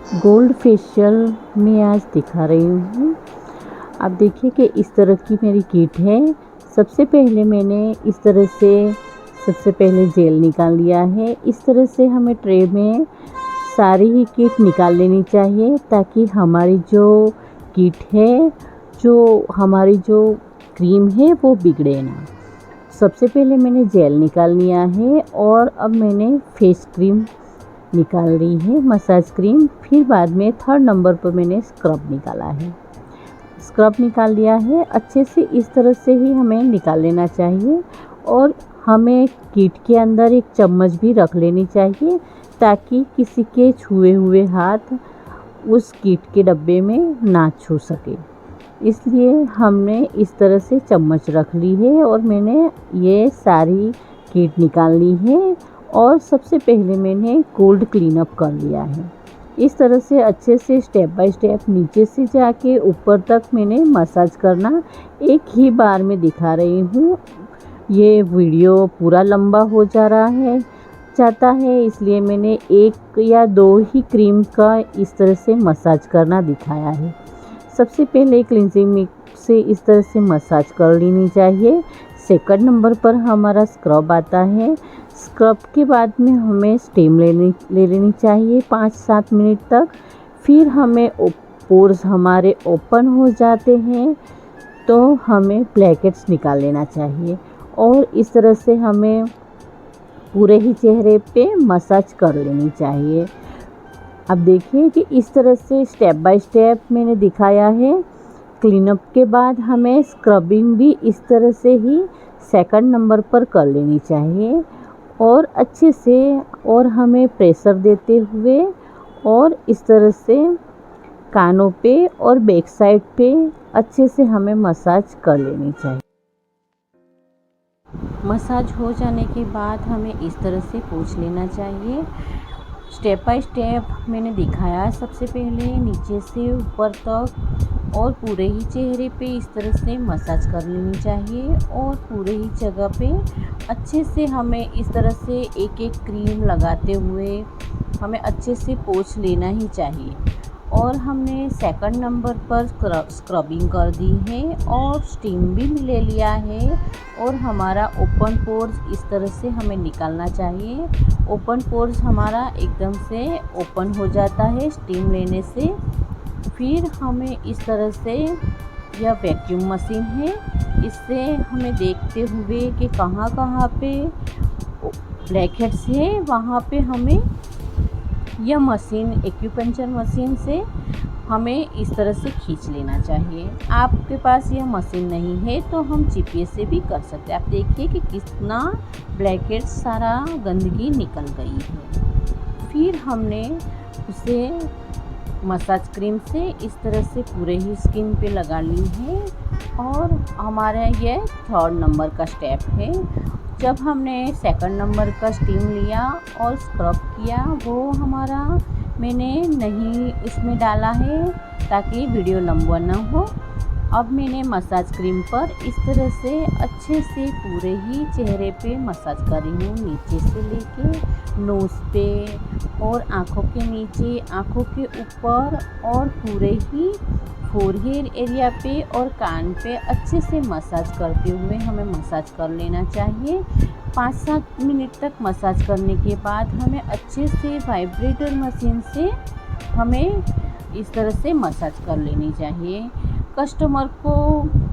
Gold facial में आज दिखा रही हूँ। आप देखिए कि इस तरह की मेरी किट है। सबसे पहले मैंने इस तरह से जेल निकाल लिया है। इस तरह से हमें ट्रे में सारी ही किट निकाल लेनी चाहिए ताकि हमारी जो किट है, हमारी जो क्रीम है वो बिगड़े ना। सबसे पहले मैंने जेल निकाल लिया है और अब मैंने फेस क्रीम निकाल ली है, मसाज क्रीम। फिर बाद में 3rd नंबर पर मैंने स्क्रब निकाला है। स्क्रब निकाल लिया है अच्छे से। इस तरह से ही हमें निकाल लेना चाहिए और हमें किट के अंदर एक चम्मच भी रख लेनी चाहिए ताकि किसी के छुए हुए हाथ उस किट के डब्बे में ना छू सके। इसलिए हमने इस तरह से चम्मच रख ली है और मैंने ये सारी किट निकाल ली है। और सबसे पहले मैंने कोल्ड क्लीनअप कर लिया है। इस तरह से अच्छे से स्टेप बाय स्टेप नीचे से जाके ऊपर तक मैंने मसाज करना एक ही बार में दिखा रही हूँ। ये वीडियो पूरा लंबा हो जाता है, इसलिए मैंने 1 या 2 ही क्रीम का इस तरह से मसाज करना दिखाया है। सबसे पहले क्लिनजिंग मिक्स से इस तरह से मसाज कर लेनी चाहिए। 2nd नंबर पर हमारा स्क्रब आता है। स्क्रब के बाद में हमें स्टीम ले लेनी चाहिए 5-7 मिनट तक। फिर हमें पोर्स हमारे ओपन हो जाते हैं तो हमें ब्लैकहेड्स निकाल लेना चाहिए और इस तरह से हमें पूरे ही चेहरे पे मसाज कर लेनी चाहिए। अब देखिए कि इस तरह से स्टेप बाय स्टेप मैंने दिखाया है। क्लीनअप के बाद हमें स्क्रबिंग भी इस तरह से ही 2nd नंबर पर कर लेनी चाहिए और अच्छे से, और हमें प्रेशर देते हुए और इस तरह से कानों पे और बैक साइड पे अच्छे से हमें मसाज कर लेनी चाहिए। मसाज हो जाने के बाद हमें इस तरह से पोंछ लेना चाहिए। स्टेप बाय स्टेप मैंने दिखाया है। सबसे पहले नीचे से ऊपर तक और पूरे ही चेहरे पे इस तरह से मसाज कर लेनी चाहिए और पूरे ही जगह पे अच्छे से हमें इस तरह से एक एक क्रीम लगाते हुए हमें अच्छे से पोंछ लेना ही चाहिए। और हमने 2nd नंबर पर स्क्रबिंग कर दी है और स्टीम भी ले लिया है और हमारा ओपन पोर्स इस तरह से हमें निकालना चाहिए। ओपन पोर्स हमारा एकदम से ओपन हो जाता है स्टीम लेने से। फिर हमें इस तरह से, यह वैक्यूम मशीन है, इससे हमें देखते हुए कि कहाँ पे ब्लैकहेड्स है वहाँ पे हमें यह मशीन, एक्यूपंक्चर मशीन से हमें इस तरह से खींच लेना चाहिए। आपके पास यह मशीन नहीं है तो हम जीपीएस से भी कर सकते हैं। आप देखिए कि कितना ब्लैकहेड्स सारा गंदगी निकल गई है। फिर हमने उसे मसाज क्रीम से इस तरह से पूरे ही स्किन पे लगा ली है और हमारा यह 3rd नंबर का स्टेप है। जब हमने 2nd नंबर का स्टीम लिया और स्क्रब किया, वो हमारा मैंने नहीं इसमें डाला है ताकि वीडियो लंबा ना हो। अब मैंने मसाज क्रीम पर इस तरह से अच्छे से पूरे ही चेहरे पे मसाज कर रही हूँ, नीचे से लेके नोज़ पे और आँखों के नीचे, आँखों के ऊपर और पूरे ही फोरहेड एरिया पे और कान पे अच्छे से मसाज करते हुए हमें मसाज कर लेना चाहिए। 5-7 मिनट तक मसाज करने के बाद हमें अच्छे से वाइब्रेटर मशीन से हमें इस तरह से मसाज कर लेनी चाहिए। कस्टमर को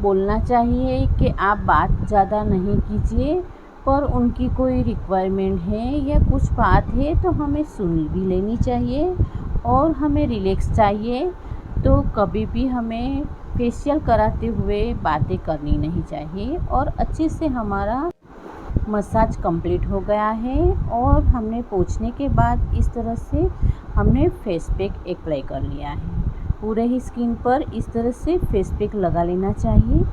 बोलना चाहिए कि आप बात ज़्यादा नहीं कीजिए, पर उनकी कोई रिक्वायरमेंट है या कुछ बात है तो हमें सुन भी लेनी चाहिए और हमें रिलैक्स चाहिए। तो कभी भी हमें फेशियल कराते हुए बातें करनी नहीं चाहिए। और अच्छे से हमारा मसाज कंप्लीट हो गया है और हमने पोंछने के बाद इस तरह से हमने फेस पैक अप्लाई कर लिया है। पूरे ही स्किन पर इस तरह से फेस पैक लगा लेना चाहिए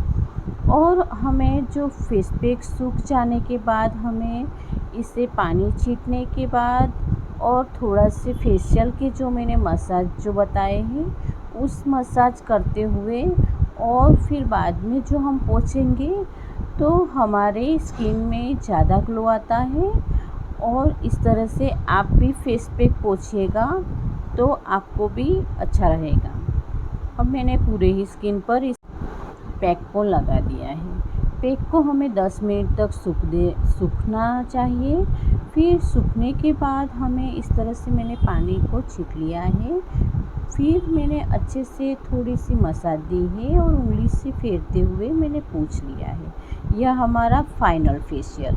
और हमें जो फेस पैक सूख जाने के बाद हमें इसे पानी छींटने के बाद और थोड़ा से फेशियल के जो मैंने मसाज जो बताए हैं उस मसाज करते हुए और फिर बाद में जो हम पोंछेंगे तो हमारे स्किन में ज़्यादा ग्लो आता है। और इस तरह से आप भी फेस पैक पोंछिएगा तो आपको भी अच्छा रहेगा। अब मैंने पूरे ही स्किन पर इस पैक को लगा दिया है। पैक को हमें 10 मिनट तक सूखना चाहिए। फिर सूखने के बाद हमें इस तरह से मैंने पानी को छीट लिया है। फिर मैंने अच्छे से थोड़ी सी मसाज दी है और उंगली से फेरते हुए मैंने पोंछ लिया है। यह हमारा फाइनल फेशियल।